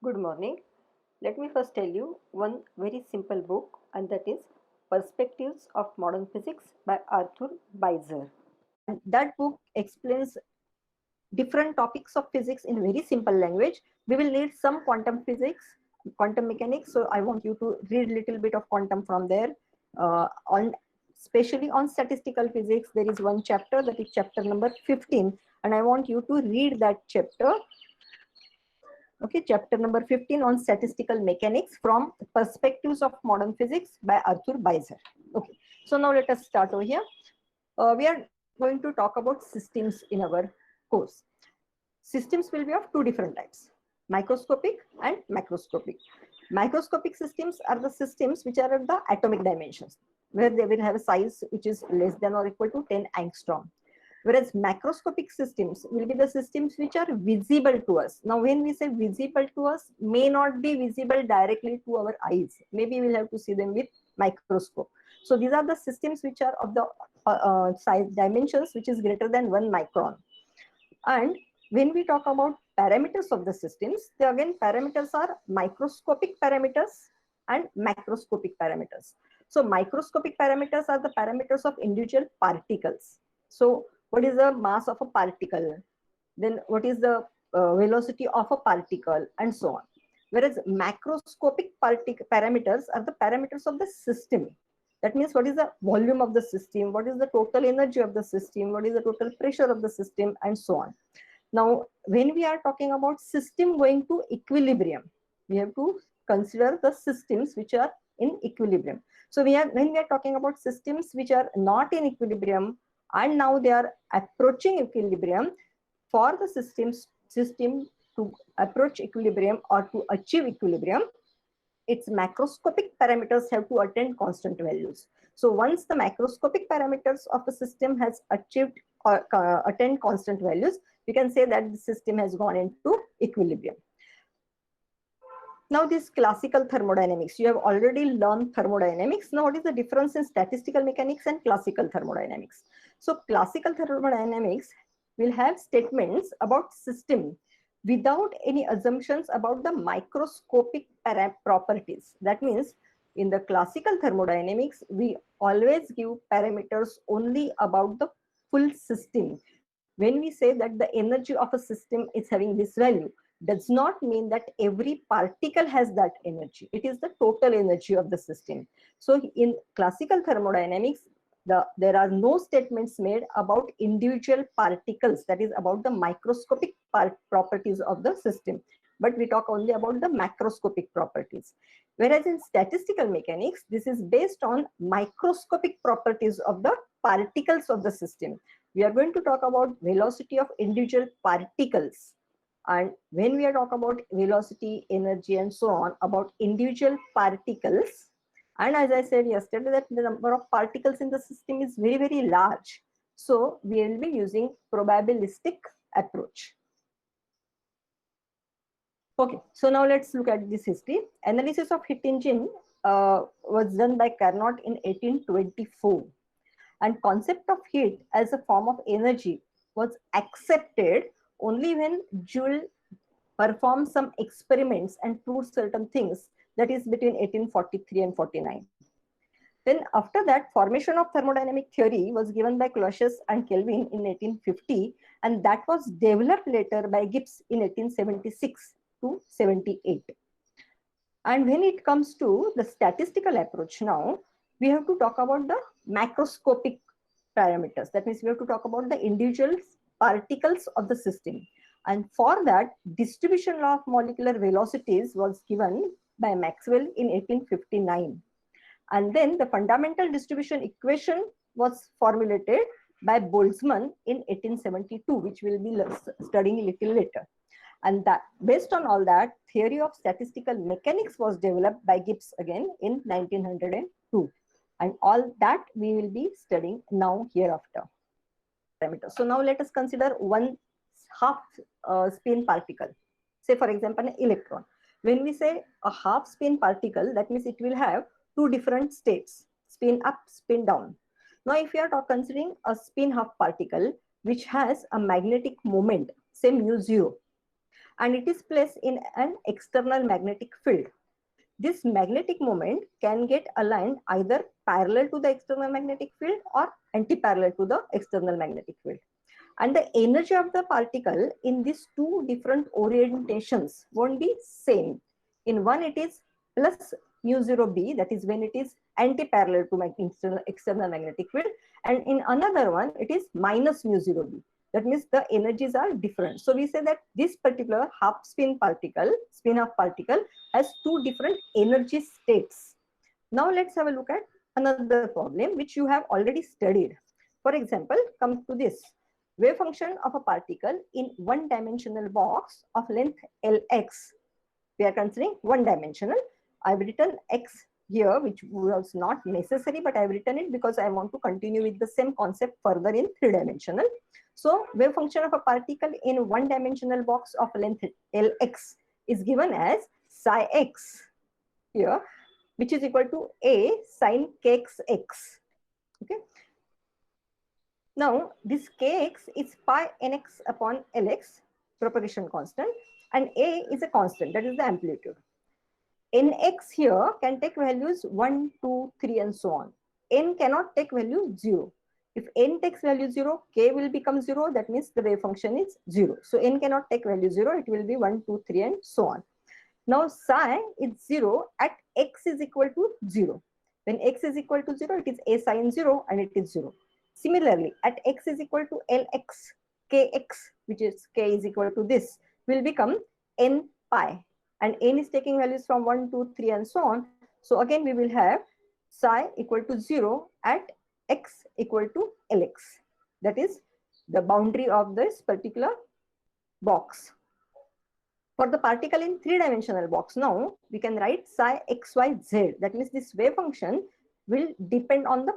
Good morning. Let me first tell you one very simple book, and that is Perspectives of Modern Physics by Arthur Beiser. And that book explains different topics of physics in very simple language. We will need some quantum physics, quantum mechanics. So I want you to read a little bit of quantum from there. On especially on statistical physics, there is one chapter, that is chapter number 15, and I want you to read that chapter. Okay, chapter number 15 on statistical mechanics from Perspectives of Modern Physics by Arthur Beiser. Okay, so now let us start over here. We are going to talk about systems in our course. Systems will be of two different types, microscopic and macroscopic. Microscopic systems are the systems which are at the atomic dimensions, where they will have a size which is less than or equal to 10 angstrom. Whereas macroscopic systems will be the systems which are visible to us. Now, when we say visible to us, may not be visible directly to our eyes. Maybe we'll have to see them with microscope. So these are the systems which are of the size dimensions which is greater than 1 micron. And when we talk about parameters of the systems, the again parameters are microscopic parameters and macroscopic parameters. So microscopic parameters are the parameters of individual particles. So what is the mass of a particle? Then what is the velocity of a particle, and so on. Whereas macroscopic parameters are the parameters of the system. That means what is the volume of the system, what is the total energy of the system, what is the total pressure of the system, and so on. Now, when we are talking about system going to equilibrium, we have to consider the systems which are in equilibrium. So when we are talking about systems which are not in equilibrium and now they are approaching equilibrium, for the system to approach equilibrium or to achieve equilibrium, its macroscopic parameters have to attain constant values. So once the macroscopic parameters of a system has achieved or attained constant values, we can say that the system has gone into equilibrium. Now this classical thermodynamics, you have already learned thermodynamics. Now what is the difference in statistical mechanics and classical thermodynamics? So classical thermodynamics will have statements about system without any assumptions about the microscopic properties. That means in the classical thermodynamics, we always give parameters only about the full system. When we say that the energy of a system is having this value, does not mean that every particle has that energy. It is the total energy of the system. So in classical thermodynamics, there are no statements made about individual particles, that is about the microscopic properties of the system, but we talk only about the macroscopic properties. Whereas in statistical mechanics, this is based on microscopic properties of the particles of the system. We are going to talk about velocity of individual particles. And when we are talking about velocity, energy, and so on, about individual particles, and as I said yesterday, that the number of particles in the system is very, very large. So we will be using probabilistic approach. Okay, so now let's look at this history. Analysis of heat engine was done by Carnot in 1824. And concept of heat as a form of energy was accepted only when Joule performed some experiments and proved certain things, that is between 1843 and 49. Then after that, formation of thermodynamic theory was given by Clausius and Kelvin in 1850, and that was developed later by Gibbs in 1876 to 78. And when it comes to the statistical approach now, we have to talk about the macroscopic parameters. That means we have to talk about the individual particles of the system. And for that, distribution law of molecular velocities was given by Maxwell in 1859. And then the fundamental distribution equation was formulated by Boltzmann in 1872, which we'll be studying a little later. And that, based on all that, theory of statistical mechanics was developed by Gibbs again in 1902. And all that we will be studying now hereafter. So now let us consider one half spin particle. Say for example, an electron. When we say a half spin particle, that means it will have two different states, spin up, spin down. Now if we are considering a spin half particle which has a magnetic moment, say mu0, and it is placed in an external magnetic field. This magnetic moment can get aligned either parallel to the external magnetic field or anti-parallel to the external magnetic field. And the energy of the particle in these two different orientations won't be same. In one it is plus mu 0b, that is when it is anti-parallel to external magnetic field, and in another one it is minus mu 0b. That means the energies are different. So we say that this particular half spin particle, spin half particle, has two different energy states. Now let's have a look at another problem which you have already studied. For example, come to this. Wave function of a particle in one-dimensional box of length Lx. We are considering one-dimensional. I've written x here, which was not necessary, but I've written it because I want to continue with the same concept further in three-dimensional. So, wave function of a particle in one-dimensional box of length Lx is given as psi x here, which is equal to a sine kxx. Okay. Now, this kx is pi nx upon Lx, propagation constant, and a is a constant, that is the amplitude. Nx here can take values 1, 2, 3 and so on. N cannot take value 0. If n takes value 0, k will become 0, that means the wave function is 0. So n cannot take value 0, it will be 1, 2, 3 and so on. Now psi is 0 at x is equal to 0. When x is equal to 0, it is a sine 0 and it is 0. Similarly, at x is equal to Lx, kx, which is k is equal to this, will become n pi. And n is taking values from 1, 2, 3 and so on. So again, we will have psi equal to 0 at x equal to Lx. That is the boundary of this particular box. For the particle in three-dimensional box, now we can write psi xyz. That means this wave function will depend on the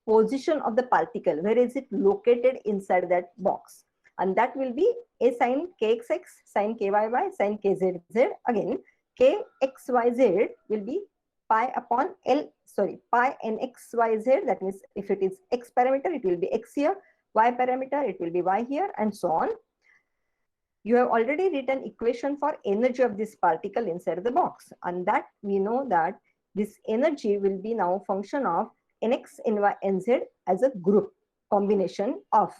position of the particle. Where is it located inside that box? And that will be a sine kxx, sine kyy, sine kzz. Again, kxyz will be pi upon pi nxyz. That means if it is x parameter, it will be x here. Y parameter, it will be y here, and so on. You have already written equation for energy of this particle inside the box, and that we know that this energy will be now function of nx, ny, nz as a group combination of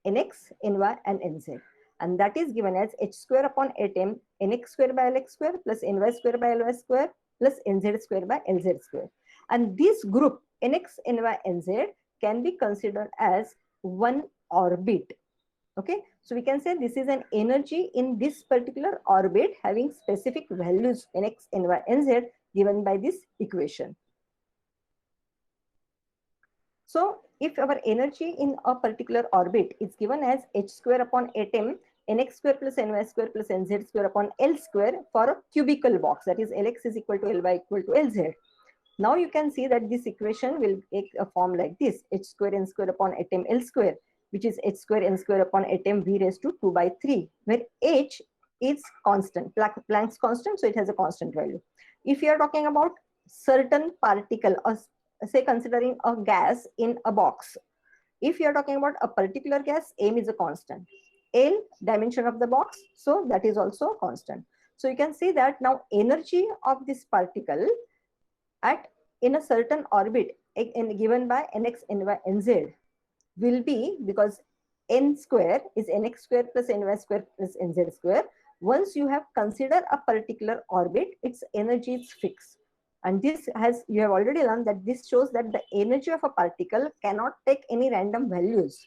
nx, ny and nz, and that is given as h square upon 8m nx square by lx square plus ny square by ly square plus nz square by lz square. And this group nx, ny, nz can be considered as one orbit. Okay, so we can say this is an energy in this particular orbit having specific values nx, ny, nz given by this equation. So if our energy in a particular orbit is given as h square upon 8m nx square plus ny square plus nz square upon L square for a cubical box, that is Lx is equal to Ly equal to Lz. Now you can see that this equation will take a form like this: h square n square upon 8m L square, which is h square n square upon 8m v raised to 2 by 3, where h is constant, Planck's constant, so it has a constant value. If you are talking about certain particle, or say considering a gas in a box, if you are talking about a particular gas, m is a constant, L dimension of the box, so that is also constant. So you can see that now energy of this particle at in a certain orbit given by nx, ny, nz will be, because n square is nx square plus ny square plus nz square. Once you have considered a particular orbit, its energy is fixed. And this has, you have already learned that this shows that the energy of a particle cannot take any random values.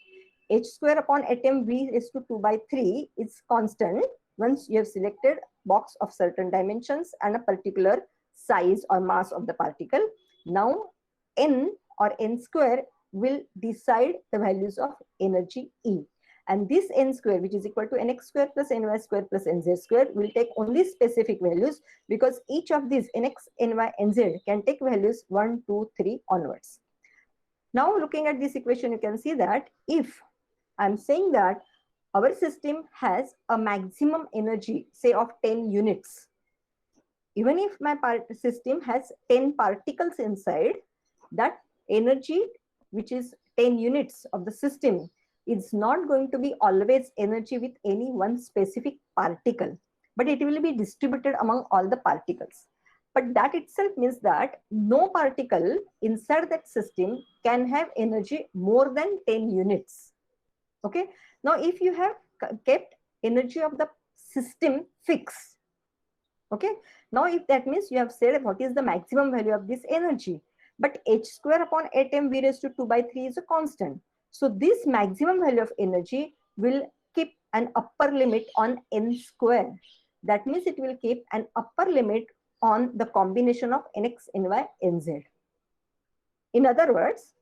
H square upon atom v is to 2 by 3 is constant once you have selected box of certain dimensions and a particular size or mass of the particle. Now n or n square will decide the values of energy E. And this n square, which is equal to nx square plus ny square plus nz square, will take only specific values, because each of these nx, ny, nz can take values 1, 2, 3 onwards. Now looking at this equation, you can see that if I'm saying that our system has a maximum energy, say of 10 units, even if my system has 10 particles inside, that energy, which is 10 units of the system, is not going to be always energy with any one specific particle. but it will be distributed among all the particles. But that itself means that no particle inside that system can have energy more than 10 units. Okay. Now, if you have kept energy of the system fixed, okay, now if that means you have said what is the maximum value of this energy, but h square upon 8m v raised to 2 by 3 is a constant. So this maximum value of energy will keep an upper limit on n square. That means it will keep an upper limit on the combination of nx, ny, nz. In other words,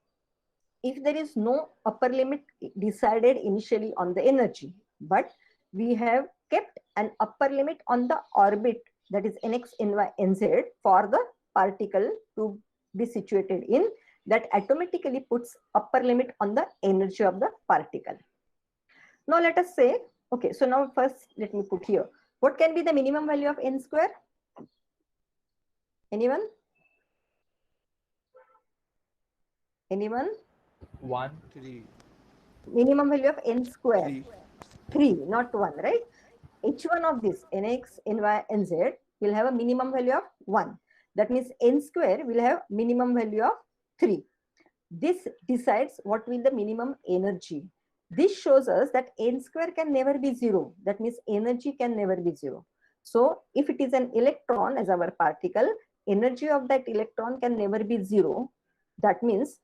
if there is no upper limit decided initially on the energy, but we have kept an upper limit on the orbit, that is nx, ny, nz, for the particle to be situated in, that automatically puts upper limit on the energy of the particle. Now let us say, okay, so now first let me put here, what can be the minimum value of n square? Anyone? Anyone? 1, 3. Minimum value of n square? 3. 3, not 1, right? Each one of this nx, ny, nz will have a minimum value of 1. That means n square will have minimum value of 3. This decides what will the minimum energy. This shows us that n square can never be 0. That means energy can never be 0. So if it is an electron as our particle, energy of that electron can never be 0. That means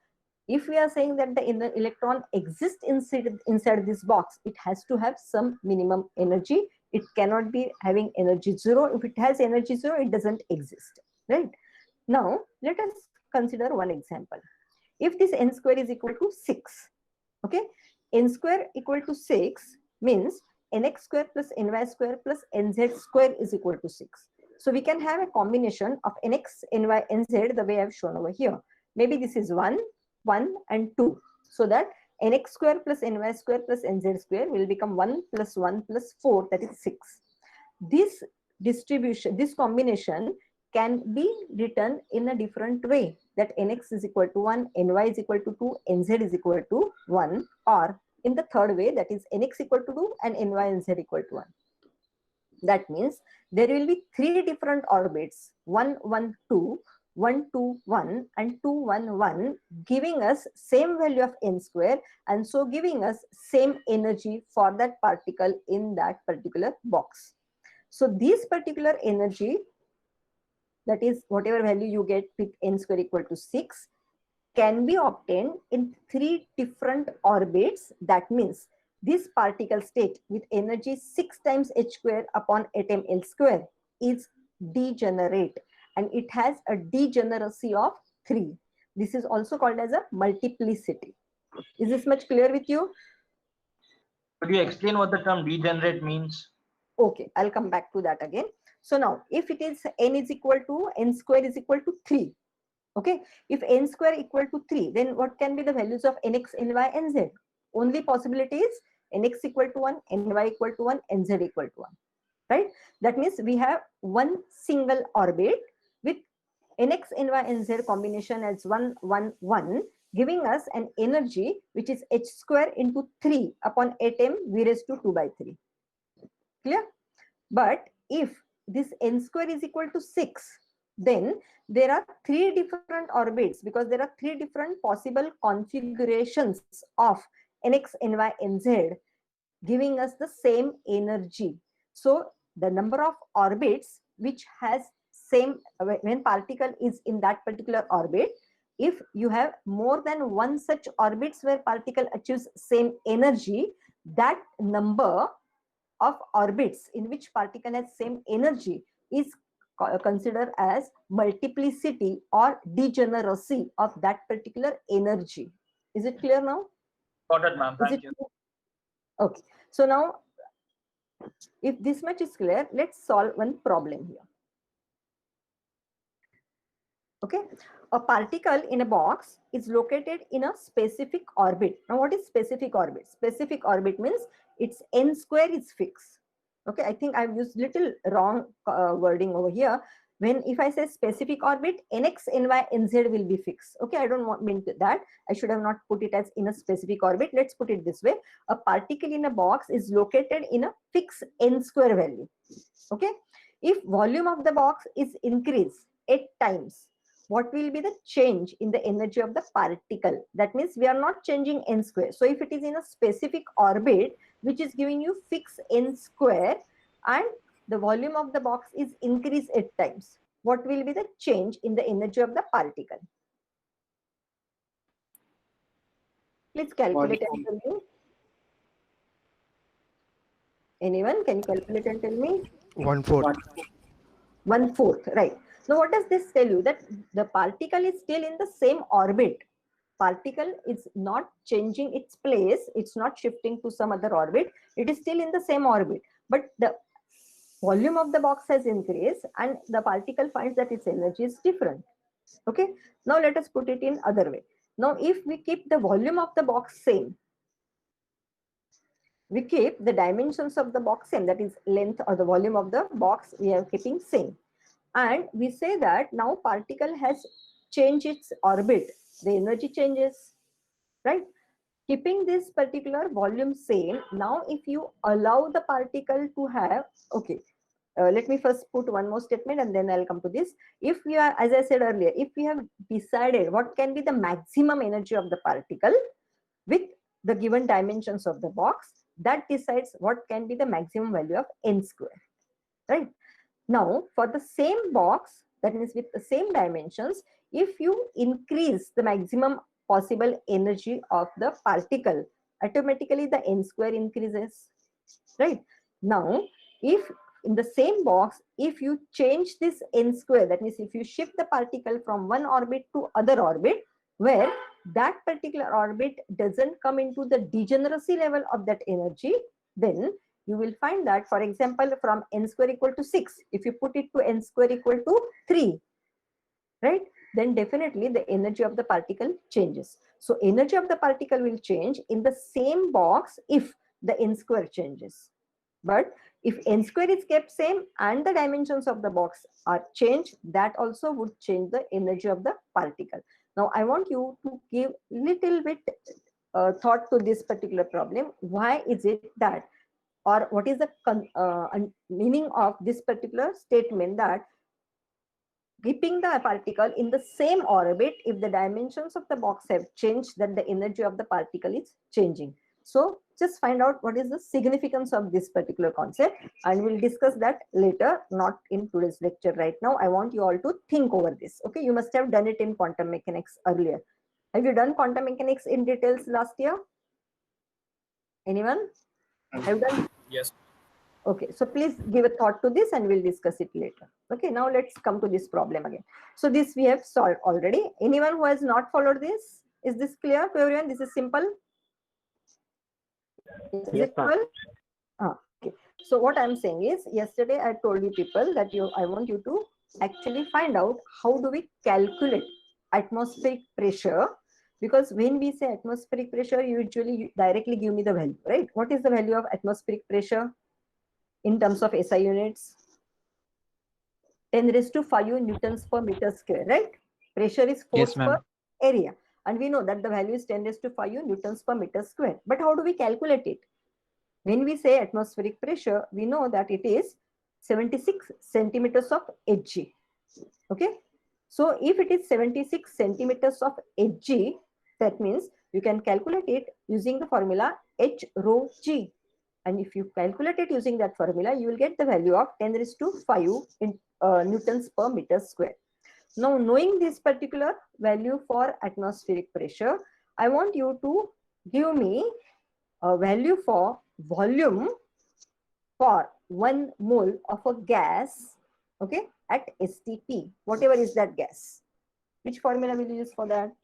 if we are saying that the electron exists inside this box, it has to have some minimum energy. It cannot be having energy 0. If it has energy 0, it doesn't exist, right? Now let us consider one example. If this n square is equal to 6, okay, n square equal to 6 means nx square plus ny square plus nz square is equal to 6. So we can have a combination of nx, ny, nz the way I have shown over here. Maybe this is 1, 1 and 2. So that nx square plus ny square plus nz square will become 1 plus 1 plus 4, that is 6. This distribution, this combination can be written in a different way, that nx is equal to 1, ny is equal to 2, nz is equal to 1, or in the third way, that is nx equal to 2 and ny and z equal to 1. That means there will be 3 different orbits, 1, 1, 2, 1, 2, 1 and 2, 1, 1, giving us same value of n square, and so giving us same energy for that particle in that particular box. So this particular energy, that is whatever value you get with n square equal to 6, can be obtained in 3 different orbits. That means this particle state with energy 6 times h square upon 8m L square is degenerate, and it has a degeneracy of 3. This is also called as a multiplicity. Is this much clear with you? Could you explain what the term degenerate means? Okay, I'll come back to that again. So now if it is n is equal to, n square is equal to 3. Okay, if n square equal to 3, then what can be the values of nx, ny, nz? Only possibility is nx equal to 1, ny equal to 1, nz equal to 1, right? That means we have one single orbit with nx, ny, nz combination as 1, 1, 1, giving us an energy which is h square into 3 upon 8m v raised to 2 by 3. Clear? But if this n square is equal to 6, then there are 3 different orbits, because there are 3 different possible configurations of nx, ny, nz, giving us the same energy. So the number of orbits which has same, when particle is in that particular orbit, if you have more than one such orbits where particle achieves same energy, that number of orbits in which particle has same energy is considered as multiplicity or degeneracy of that particular energy. Is it clear now? Got it, ma'am. Thank you. Okay. So now, if this much is clear, let's solve one problem here. Okay. A particle in a box is located in a specific orbit. Now, what is specific orbit? Specific orbit means its n square is fixed. Okay. I think I've used little wrong wording over here. When if I say specific orbit, nx, ny, nz will be fixed. Okay, I don't want mean that. I should have not put it as in a specific orbit. Let's put it this way. A particle in a box is located in a fixed n square value. Okay, if volume of the box is increased 8 times, what will be the change in the energy of the particle? That means we are not changing n square. So if it is in a specific orbit which is giving you fixed n square and the volume of the box is increased 8 times, what will be the change in the energy of the particle? Please calculate and tell me. Anyone can you calculate and tell me? 1/4. 1/4, right. Now what does this tell you? That the particle is still in the same orbit. Particle is not changing its place. It's not shifting to some other orbit. It is still in the same orbit. But the volume of the box has increased and the particle finds that its energy is different. Okay. Now let us put it in other way. Now if we keep the volume of the box same, we keep the dimensions of the box same, that is length or the volume of the box we are keeping same. And we say that now particle has changed its orbit, the energy changes, right? Keeping this particular volume same, now if you allow the particle to have, okay, let me first put one more statement and then I'll come to this. If we are, as I said earlier, if we have decided what can be the maximum energy of the particle with the given dimensions of the box, that decides what can be the maximum value of n square, right? Now, for the same box, that means with the same dimensions, if you increase the maximum possible energy of the particle, automatically the n square increases, right? Now, if in the same box, if you change this n square, that means if you shift the particle from one orbit to other orbit, where that particular orbit doesn't come into the degeneracy level of that energy, then you will find that, for example, from n square equal to 6, if you put it to n square equal to 3, right, then definitely the energy of the particle changes. So energy of the particle will change in the same box if the n square changes. But if n square is kept same and the dimensions of the box are changed, that also would change the energy of the particle. Now I want you to give little bit thought to this particular problem. Why is it that, or what is the meaning of this particular statement that keeping the particle in the same orbit, if the dimensions of the box have changed, then the energy of the particle is changing. So just find out what is the significance of this particular concept, and we'll discuss that later, not in today's lecture right now. I want you all to think over this. Okay, you must have done it in quantum mechanics earlier. Have you done quantum mechanics in details last year? Anyone? Have you done? Yes. Okay, so please give a thought to this and we'll discuss it later. Okay, now let's come to this problem again. So this we have solved already. Anyone who has not followed this, is this clear to everyone? This is simple. Is it simple? Okay. So what I'm saying is, yesterday I told you people that I want you to actually find out how do we calculate atmospheric pressure, because when we say atmospheric pressure, usually you directly give me the value, right? What is the value of atmospheric pressure in terms of SI units? 10⁵ newtons per meter square, right? Pressure is force per area. And we know that the value is 10⁵ newtons per meter square. But how do we calculate it? When we say atmospheric pressure, we know that it is 76 centimeters of Hg. Okay. So if it is 76 centimeters of Hg, that means you can calculate it using the formula H rho G. And if you calculate it using that formula, you will get the value of 10⁵ in newtons per meter square. Now, knowing this particular value for atmospheric pressure, I want you to give me a value for volume for 1 mole of a gas, okay, at STP, whatever is that gas. Which formula will you use for that?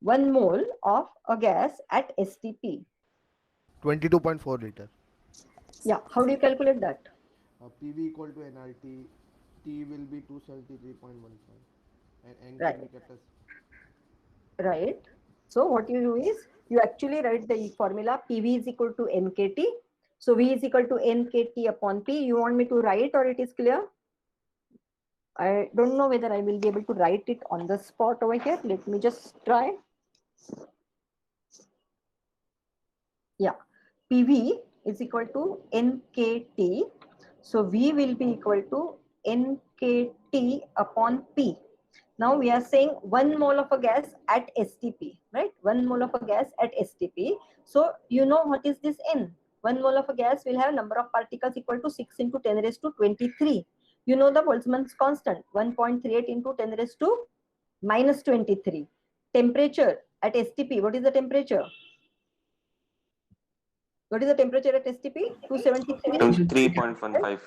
1 mole of a gas at STP. 22.4 liter. Yeah, how do you calculate that? PV equal to nRT, T will be 273.15 and N Right. can be kept as. Right. So what you do is, you actually write the formula PV is equal to NKT. So V is equal to NKT upon P. You want me to write or it is clear? I don't know whether I will be able to write it on the spot over here. Let me just try. Yeah, PV is equal to NKT. So V will be equal to NKT upon P. Now we are saying 1 mole of a gas at STP, right? 1 mole of a gas at STP. So you know what is this N? 1 mole of a gas will have number of particles equal to 6 into 10 raised to 23. You know the Boltzmann's constant, 1.38 into 10 raised to minus 23. Temperature at STP, what is the temperature? What is the temperature at STP? 273. 3.15.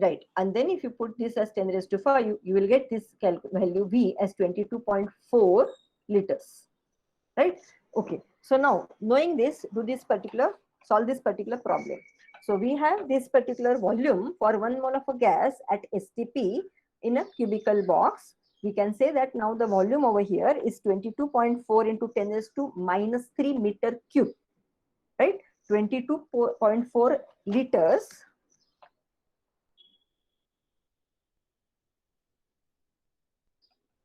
Right. And then if you put this as 10 raised to 5, you will get this value V as 22.4 liters. Right? Okay. So now, knowing this, solve this particular problem. So we have this particular volume for 1 mole of a gas at STP in a cubical box. We can say that now the volume over here is 22.4 into 10 raised to minus 3 meter cube. Right? 22.4 liters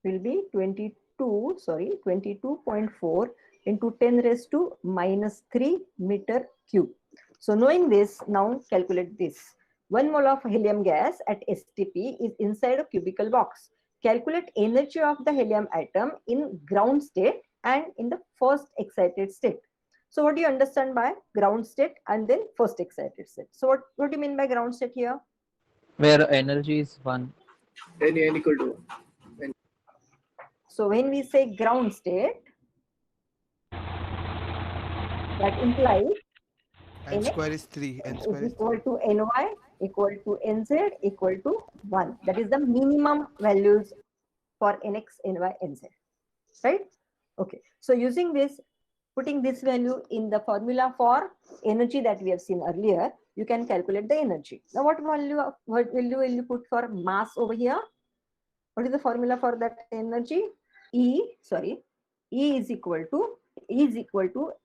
will be 22.4 into 10 raised to minus 3 meter cube. So knowing this, now calculate this. 1 mole of helium gas at STP is inside a cubical box. Calculate energy of the helium atom in ground state and in the first excited state. So what do you understand by ground state and then first excited state? So what do you mean by ground state here? Where energy is 1. N equal to 1. So when we say ground state, that implies N Nx square is 3. N is square is equal 3. to Ny equal to Nz equal to 1. That is the minimum values for Nx, Ny, Nz. Right? Okay. So using this, putting this value in the formula for energy that we have seen earlier, you can calculate the energy. Now what value will you put for mass over here? What is the formula for that energy? E is equal to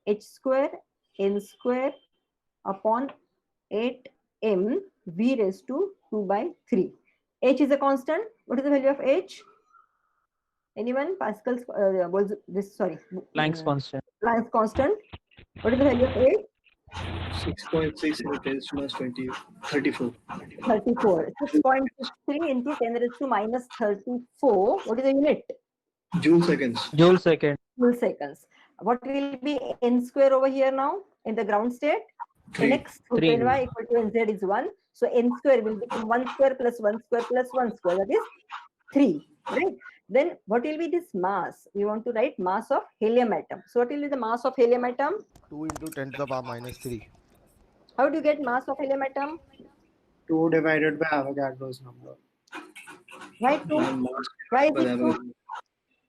h square n square upon 8m v raised to 2 by 3. H is a constant. What is the value of H? Anyone? Pascal's was this, sorry. Planck's constant. Planck's constant. What is the value of H? 6.6 into 10 to minus 20, 34. 34. 6.63 into 10 raised to minus 34. What is the unit? Joule seconds. Joule second. Joule seconds. What will be n square over here now in the ground state? 3. Nx to 3. ny equal to nz is 1. So n square will become 1 square plus 1 square plus 1 square. That is 3. Right? Then what will be this mass? We want to write mass of helium atom. So what will be the mass of helium atom? 2 into 10 to the power minus 3. How do you get mass of helium atom? 2 divided by Avogadro's number. Why 2? Why is it 2?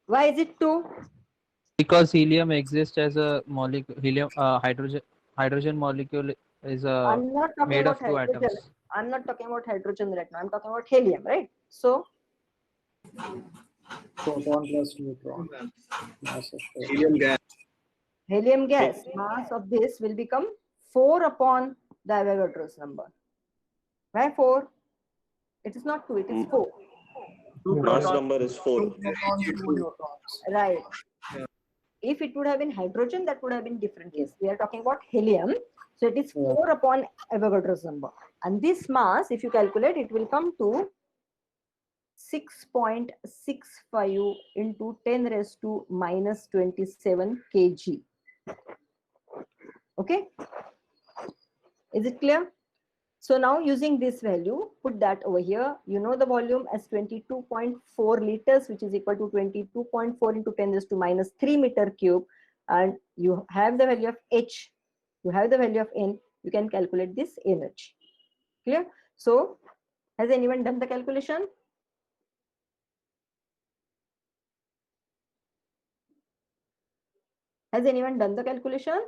Why is it 2? Because helium exists as a molecule. Hydrogen molecule is I'm not talking made about of 2 hydrogen. atoms. I'm not talking about hydrogen right now. I'm talking about helium, right? So Proton plus neutron. Mass of helium gas. helium gas, mass of this will become 4 upon the Avogadro's number. Why 4? It is not 2, it is 4. Mass number is 4. 2 protons, 2 neutrons. Right. If it would have been hydrogen, that would have been different case. We are talking about helium. So it is 4 upon Avogadro's number. And this mass, if you calculate, it will come to 6.65 into 10 raised to minus 27 kg. Okay. Is it clear? So now using this value, put that over here. You know the volume as 22.4 liters, which is equal to 22.4 into 10 raised to minus 3 meter cube. And you have the value of H. You have the value of N. You can calculate this energy. Clear? So has anyone done the calculation? Has anyone done the calculation?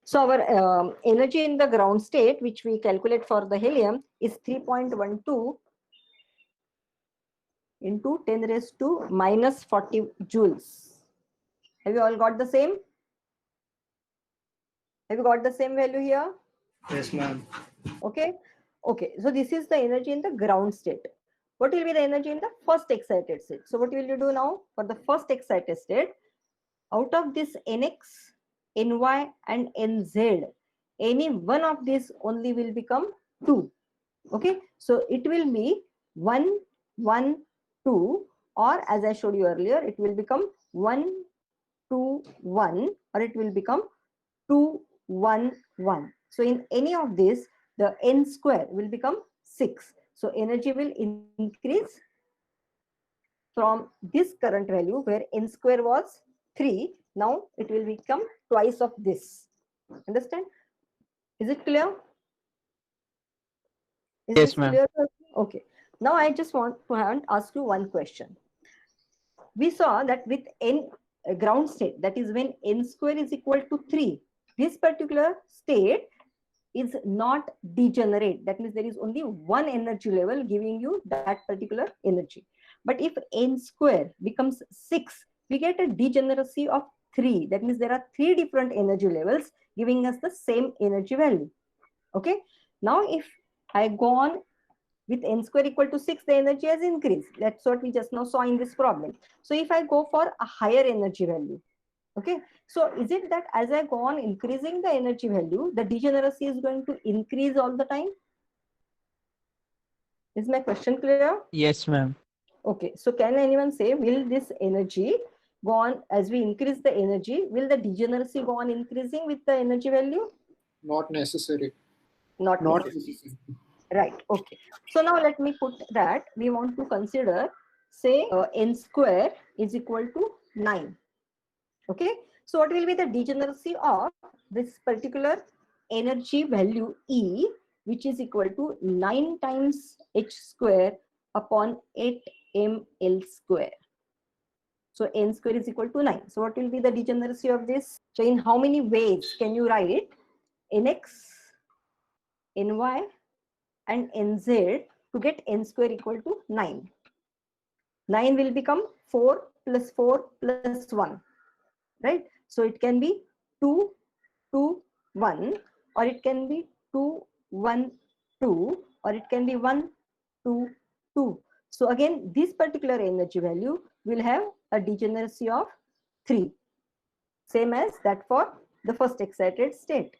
So our energy in the ground state, which we calculate for the helium, is 3.12 into 10 raised to minus 40 joules. Have you all got the same? Have you got the same value here? Yes, ma'am. Okay. Okay, so this is the energy in the ground state. What will be the energy in the first excited state? So what will you do now for the first excited state? Out of this Nx, Ny and Nz, any one of these only will become 2. Okay, so it will be 1, 1, 2, or as I showed you earlier, it will become 1, 2, 1, or it will become 2, 1, 1. So in any of this, the n square will become 6. So energy will increase from this current value where n square was 3. Now it will become twice of this. Understand? Is it clear? Is Yes, this ma'am. clear? Okay. Now I just want to ask you one question. We saw that with n ground state, that is when n square is equal to 3, this particular state is not degenerate. That means there is only one energy level giving you that particular energy. But if n square becomes 6, we get a degeneracy of 3. That means there are 3 different energy levels giving us the same energy value. Okay. Now if I go on with n square equal to 6, the energy has increased. That's what we just now saw in this problem. So if I go for a higher energy value, okay, so is it that as I go on increasing the energy value, the degeneracy is going to increase all the time? Is my question clear? Yes, ma'am. Okay, so can anyone say, will this energy go on as we increase the energy? Will the degeneracy go on increasing with the energy value? Not necessary. Not Not necessary. necessary. Right. Okay. So now let me put that we want to consider, say, n square is equal to 9. Okay. So what will be the degeneracy of this particular energy value E, which is equal to 9 times h square upon 8 ml square. So n square is equal to 9. So what will be the degeneracy of this? So in how many ways can you write nx, ny, and nz to get n square equal to 9? 9 will become 4 plus 4 plus 1, right? So it can be 2, 2, 1, or it can be 2, 1, 2, or it can be 1, 2, 2. So again, this particular energy value will have a degeneracy of 3, same as that for the first excited state.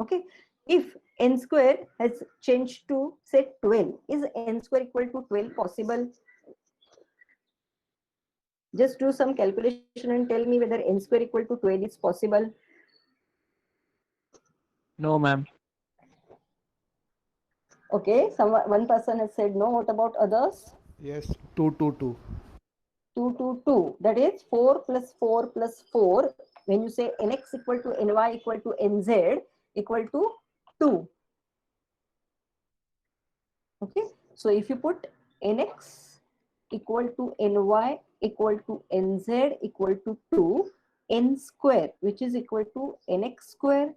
Okay. If n square has changed to say 12, is n square equal to 12 possible? Just do some calculation and tell me whether n square equal to 12 is possible. No, ma'am. Okay, one person has said no. What about others? Yes, 2, 2, 2. 2, 2, 2. That is 4 plus 4 plus 4. When you say nx equal to ny equal to nz equal to 2. Okay, so if you put nx equal to ny equal to nz equal to 2, n square, which is equal to nx square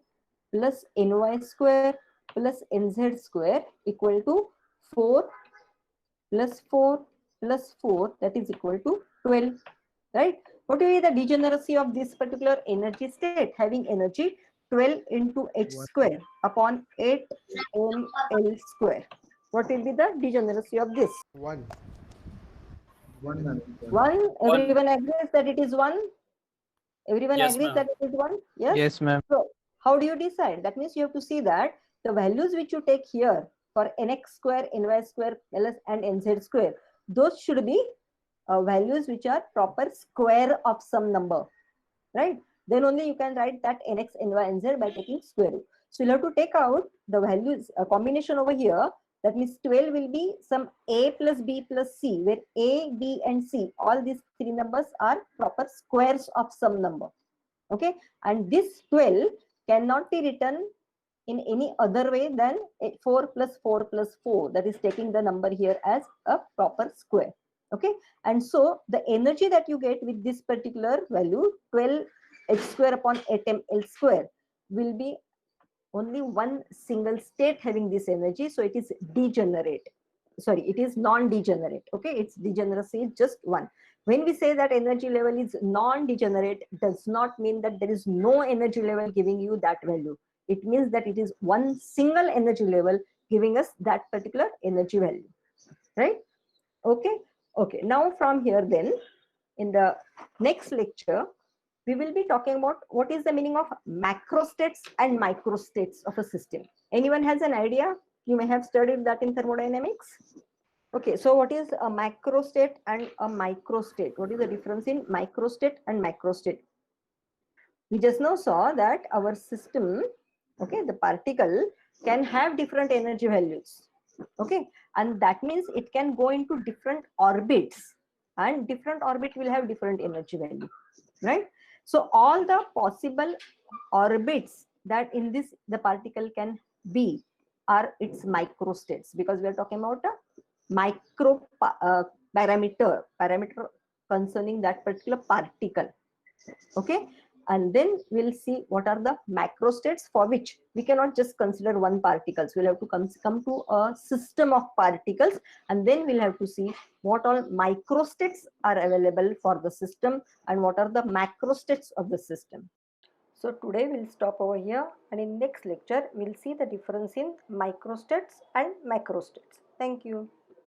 plus ny square plus nz square equal to 4 plus 4 plus 4, that is equal to 12, right? What will be the degeneracy of this particular energy state having energy 12 into h square upon 8 ml square? What will be the degeneracy of this? 1. 1. 1. Everyone agrees that it is 1. Everyone Yes, agrees ma'am. that it is 1. Yes. Yes, ma'am. So how do you decide? That means you have to see that the values which you take here for nx square, ny square, ls, and nz square, those should be values which are proper square of some number, right? Then only you can write that nx, ny, nz by taking square root. So you'll have to take out the values, a combination over here. That means 12 will be some a plus b plus c, where a, b, and c, all these 3 numbers are proper squares of some number. Okay, and this 12 cannot be written in any other way than 4 plus 4 plus 4, that is taking the number here as a proper square. Okay, and so the energy that you get with this particular value 12 h square upon 8 ml square will be only one single state having this energy, so it is degenerate. Sorry, it is non-degenerate. Okay, its degeneracy is just 1. When we say that energy level is non-degenerate, does not mean that there is no energy level giving you that value. It means that it is one single energy level giving us that particular energy value, right? Okay. Okay, now from here then, in the next lecture, we will be talking about what is the meaning of macrostates and microstates of a system. Anyone has an idea? You may have studied that in thermodynamics. Okay, so what is a macrostate and a microstate? What is the difference in microstate and macrostate? We just now saw that our system, okay, the particle can have different energy values, okay, and that means it can go into different orbits, and different orbit will have different energy value, right? So all the possible orbits that in this the particle can be are its microstates, because we are talking about a micro parameter concerning that particular particle, okay. And then we'll see what are the macrostates, for which we cannot just consider one particles. We'll have to come to a system of particles, and then we'll have to see what all microstates are available for the system and what are the macrostates of the system. So today we'll stop over here, and in next lecture we'll see the difference in microstates and macrostates. Thank you.